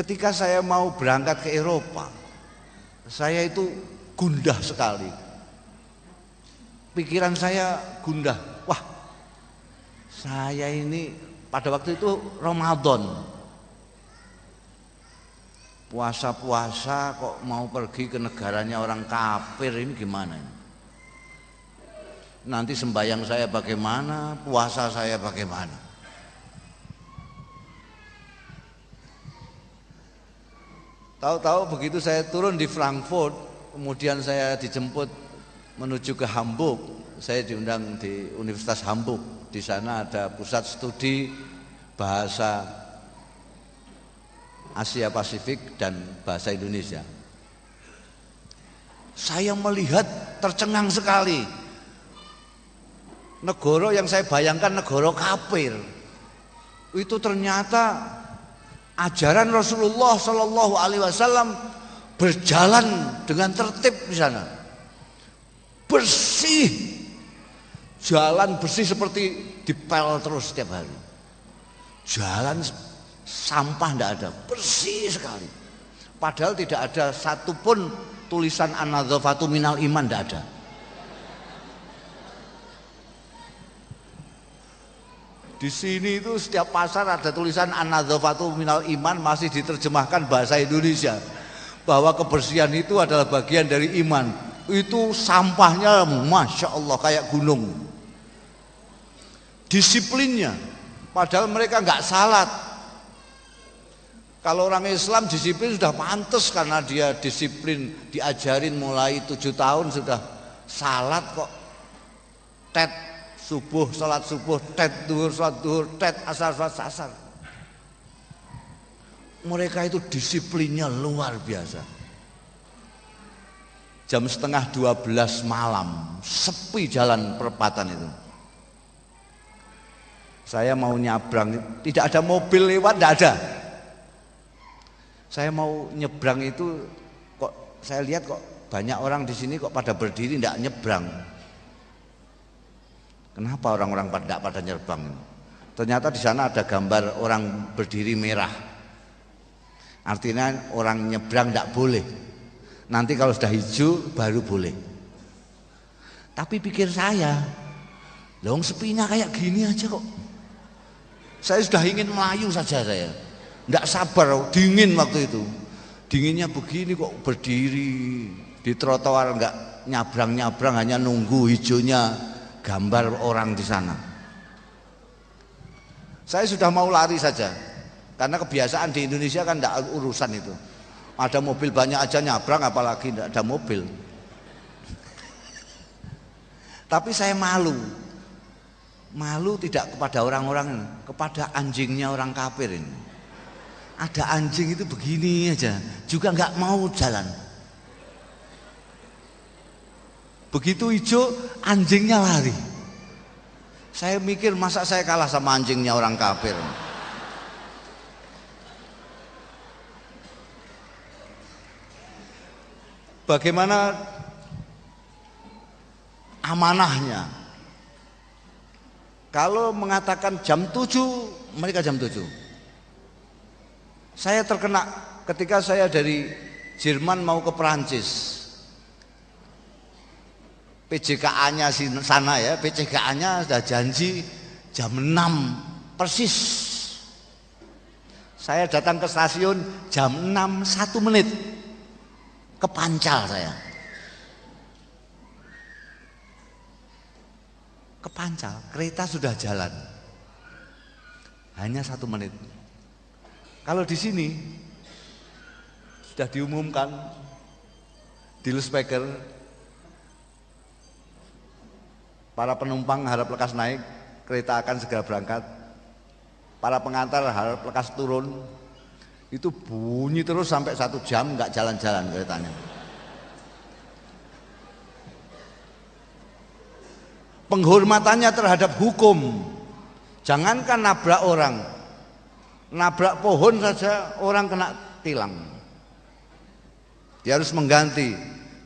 Ketika saya mau berangkat ke Eropa, saya itu gundah sekali. Pikiran saya gundah. Wah, saya ini pada waktu itu Ramadan. Puasa-puasa kok mau pergi ke negaranya orang kafir, ini gimana ini? Nanti sembahyang saya bagaimana, puasa saya bagaimana? Tahu-tahu begitu saya turun di Frankfurt, kemudian saya dijemput menuju ke Hamburg. Saya diundang di Universitas Hamburg. Di sana ada pusat studi bahasa Asia Pasifik dan bahasa Indonesia. Saya melihat tercengang sekali. Negara yang saya bayangkan negara kafir, itu ternyata ajaran Rasulullah Shallallahu Alaihi Wasallam berjalan dengan tertib di sana, bersih, jalan bersih seperti dipel terus setiap hari, jalan sampah tidak ada, bersih sekali. Padahal tidak ada satupun tulisan an-nadzafatu minal iman, tidak ada. Di sini itu setiap pasar ada tulisan an-nadzafatu minal iman, masih diterjemahkan bahasa Indonesia bahwa kebersihan itu adalah bagian dari iman. Itu sampahnya masya Allah kayak gunung. Disiplinnya, padahal mereka nggak salat. Kalau orang Islam disiplin sudah pantas karena dia disiplin, diajarin mulai 7 tahun sudah salat kok. Tet subuh, salat subuh, tet duhur, salat duhur, tet asar, salat asar. Mereka itu disiplinnya luar biasa. Jam setengah 12 malam, sepi jalan perempatan itu. Saya mau nyabrang, tidak ada mobil lewat, tidak ada. Saya mau nyebrang itu, kok saya lihat kok banyak orang di sini kok pada berdiri tidak nyebrang. Kenapa orang-orang pada nyebrang? Ternyata di sana ada gambar orang berdiri merah. Artinya orang nyebrang tidak boleh. Nanti kalau sudah hijau baru boleh. Tapi pikir saya, dong sepinya kayak gini aja kok. Saya sudah ingin melayu saja saya. Tidak sabar, dingin waktu itu. Dinginnya begini kok berdiri di trotoar nggak nyabrang-nyabrang, hanya nunggu hijaunya gambar orang di sana. Saya sudah mau lari saja, karena kebiasaan di Indonesia kan tidak urusan itu. Ada mobil banyak aja nyabrang, apalagi tidak ada mobil. Tapi saya malu tidak kepada orang-orang, kepada anjingnya orang kafir ini. Ada anjing itu begini aja, juga nggak mau jalan. Begitu hijau, anjingnya lari. Saya mikir masa saya kalah sama anjingnya orang kafir. Bagaimana amanahnya? Kalau mengatakan jam 7, mereka jam 7. Saya terkena ketika saya dari Jerman mau ke Perancis. PJKA-nya sana ya, PJKA-nya sudah janji jam 6 persis. Saya datang ke stasiun jam 6 1 menit. Kepancal saya. Kepancal, kereta sudah jalan. Hanya 1 menit. Kalau di sini sudah diumumkan di loudspeaker, para penumpang harap lekas naik, kereta akan segera berangkat. Para pengantar harap lekas turun. Itu bunyi terus sampai 1 jam nggak jalan-jalan keretanya. Penghormatannya terhadap hukum, jangankan nabrak orang, nabrak pohon saja orang kena tilang. Dia harus mengganti.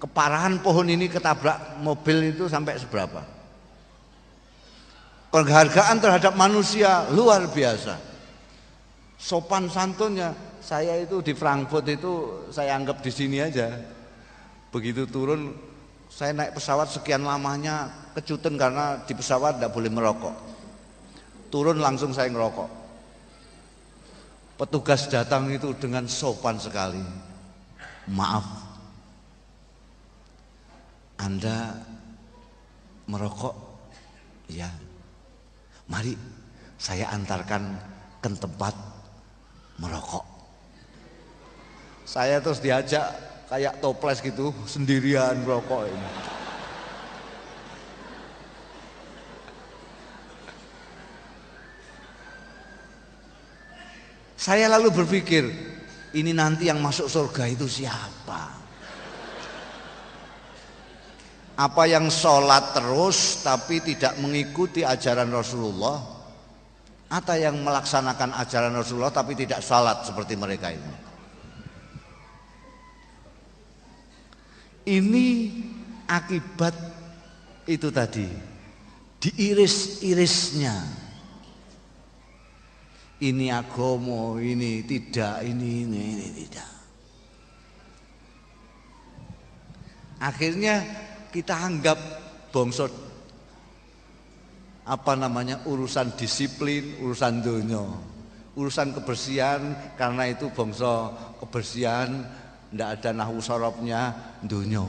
Keparahan pohon ini ketabrak mobil itu sampai seberapa. Penghargaan terhadap manusia luar biasa. Sopan santunnya, saya itu di Frankfurt itu saya anggap di sini aja. Begitu turun, saya naik pesawat sekian lamanya kejutan karena di pesawat tidak boleh merokok. Turun langsung saya ngerokok. Petugas datang itu dengan sopan sekali. Maaf, Anda merokok? Ya. Mari saya antarkan ke tempat merokok. Saya terus diajak kayak toples gitu, sendirian merokok ini. Saya lalu berpikir, ini nanti yang masuk surga itu siapa? Apa yang sholat terus tapi tidak mengikuti ajaran Rasulullah, atau yang melaksanakan ajaran Rasulullah tapi tidak sholat seperti mereka ini? Ini akibat itu tadi, diiris-irisnya. Ini agomo, ini tidak, ini tidak. Akhirnya kita anggap bangsa urusan disiplin, urusan dunia, urusan kebersihan, karena itu bangsa kebersihan, ndak ada nahwu sorobnya dunia.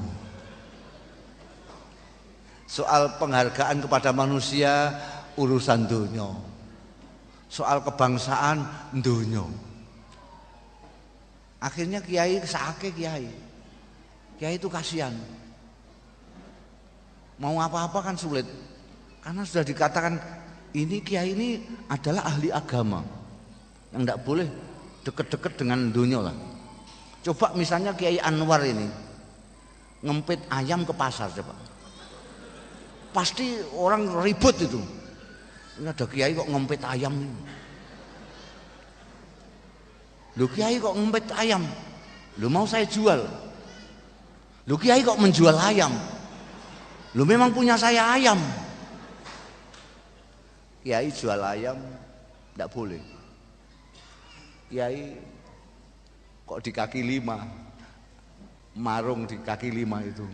Soal penghargaan kepada manusia, urusan dunia. Soal kebangsaan, dunia. Akhirnya kiai sakit, kiai itu kasihan. Mau apa-apa kan sulit. Karena sudah dikatakan ini kiai ini adalah ahli agama yang tidak boleh deket-deket dengan dunia lah. Coba misalnya Kiai Anwar ini ngempit ayam ke pasar, coba pasti orang ribut itu. Ini ada kiai kok ngempit ayam ini. Loh, kiai kok ngempit ayam? Loh, mau saya jual. Loh, kiai kok menjual ayam? Loh, memang punya saya ayam. Kiai jual ayam tidak boleh. Kiai kok di kaki 5, marung di kaki 5 itu,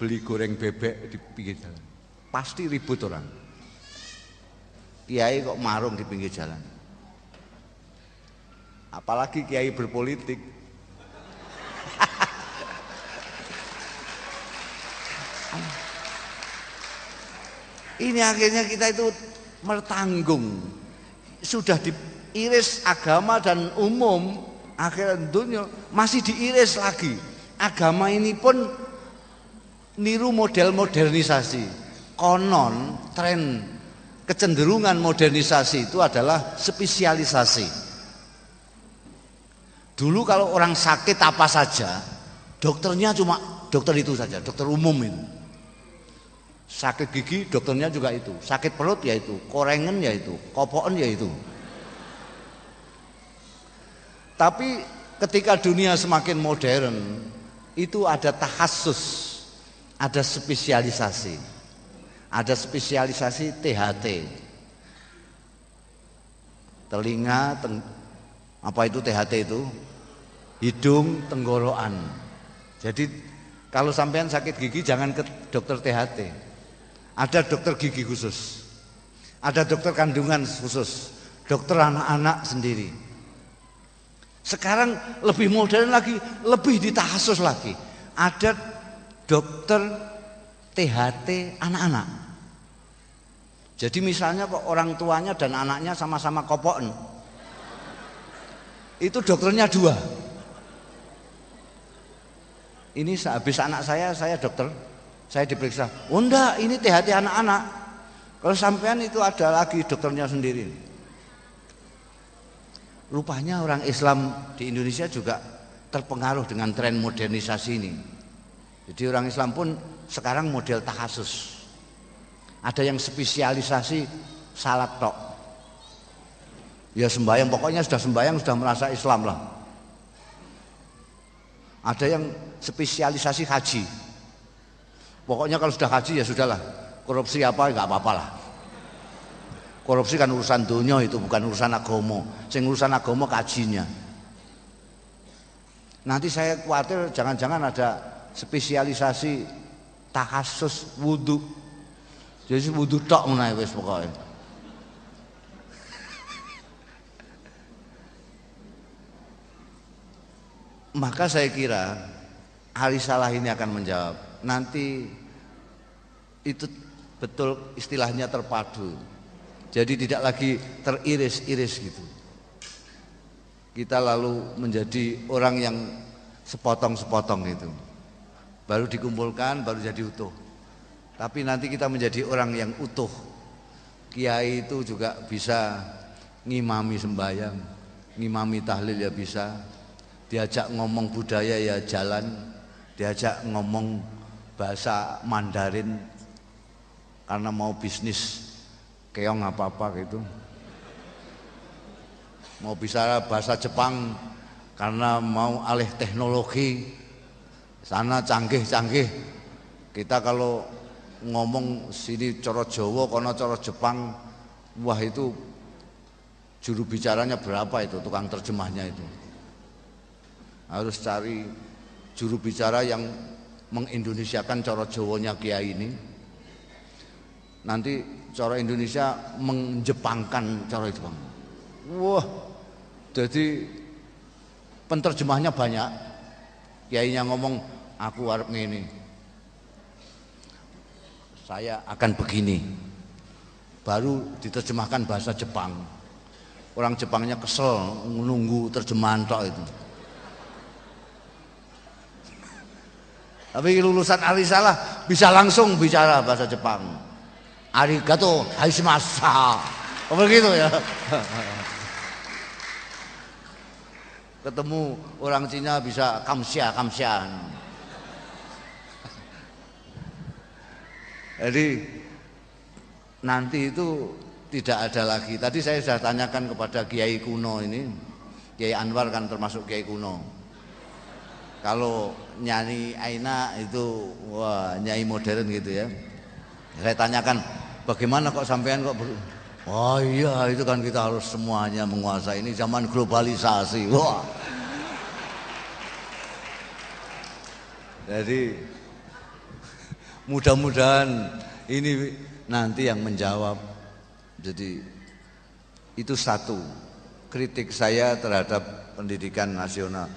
beli goreng bebek di pinggir jalan, pasti ribut orang. Kiai kok marung di pinggir jalan, apalagi kiai berpolitik. Ini akhirnya kita itu bertanggung, sudah diiris agama dan umum, akhirat dunia masih diiris lagi. Agama ini pun niru model modernisasi. Konon tren kecenderungan modernisasi itu adalah spesialisasi. Dulu kalau orang sakit apa saja, dokternya cuma dokter itu saja, dokter umum itu. Sakit gigi dokternya juga itu, sakit perut ya itu, korengan ya itu, kopoan ya itu. Tapi ketika dunia semakin modern, itu ada takhasus, ada spesialisasi. Ada spesialisasi THT. Telinga, apa itu THT itu? Hidung, tenggorokan. Jadi kalau sampean sakit gigi jangan ke dokter THT. Ada dokter gigi khusus, ada dokter kandungan khusus, dokter anak-anak sendiri. Sekarang lebih modern lagi, lebih ditahsus lagi. Ada dokter THT anak-anak. Jadi misalnya kok orang tuanya dan anaknya sama-sama kopoen, itu dokternya 2. Ini sehabis anak saya dokter, saya diperiksa. Oh enggak, ini THT anak-anak. Kalau sampean itu ada lagi dokternya sendiri. Rupanya orang Islam di Indonesia juga terpengaruh dengan tren modernisasi ini. Jadi orang Islam pun sekarang model takhasus. Ada yang spesialisasi salat tok. Ya sembahyang, pokoknya sudah sembahyang sudah merasa Islam lah. Ada yang spesialisasi haji. Pokoknya kalau sudah haji ya sudahlah, korupsi apa nggak apa-apa lah. Korupsi kan urusan dunia, itu bukan urusan agama. Sing urusan agama kajinya. Nanti saya khawatir jangan-jangan ada spesialisasi takhasus wudu. Jadi wudu tok menawa wis pokoke. Maka saya kira Arisalah ini akan menjawab. Nanti itu betul istilahnya terpadu. Jadi tidak lagi teriris-iris gitu. Kita lalu menjadi orang yang sepotong-sepotong itu. Baru dikumpulkan, baru jadi utuh. Tapi nanti kita menjadi orang yang utuh. Kiai itu juga bisa ngimami sembahyang, ngimami tahlil ya bisa. Diajak ngomong budaya ya jalan, diajak ngomong bahasa Mandarin karena mau bisnis keong apa-apa gitu. Mau bicara bahasa Jepang karena mau alih teknologi, sana canggih-canggih. Kita kalau ngomong sini coro Jawa, kono coro Jepang, wah itu juru bicaranya berapa itu, tukang terjemahnya itu. Harus cari juru bicara yang mengindonesiakan coro Jawanya kiai ini. Nanti coro Indonesia menjepangkan coro Jepang. Wah, jadi penterjemahnya banyak. Kiainya ngomong, aku arep ngene, saya akan begini. Baru diterjemahkan bahasa Jepang. Orang Jepangnya kesel menunggu terjemahan tok itu. Tapi lulusan Arisalah bisa langsung bicara bahasa Jepang. Arigato haishimasa. Begitu ya. Ketemu orang Cina bisa kamsia. Jadi nanti itu tidak ada lagi. Tadi saya sudah tanyakan kepada Kiai kuno ini, Kiai Anwar kan termasuk Kiai kuno. Kalau nyanyi Aina itu wah nyanyi modern gitu ya. Saya tanyakan bagaimana kok sampean kok oh iya itu kan kita harus semuanya menguasai, ini zaman globalisasi. Wah. Jadi mudah-mudahan ini nanti yang menjawab. Jadi itu satu kritik saya terhadap pendidikan nasional.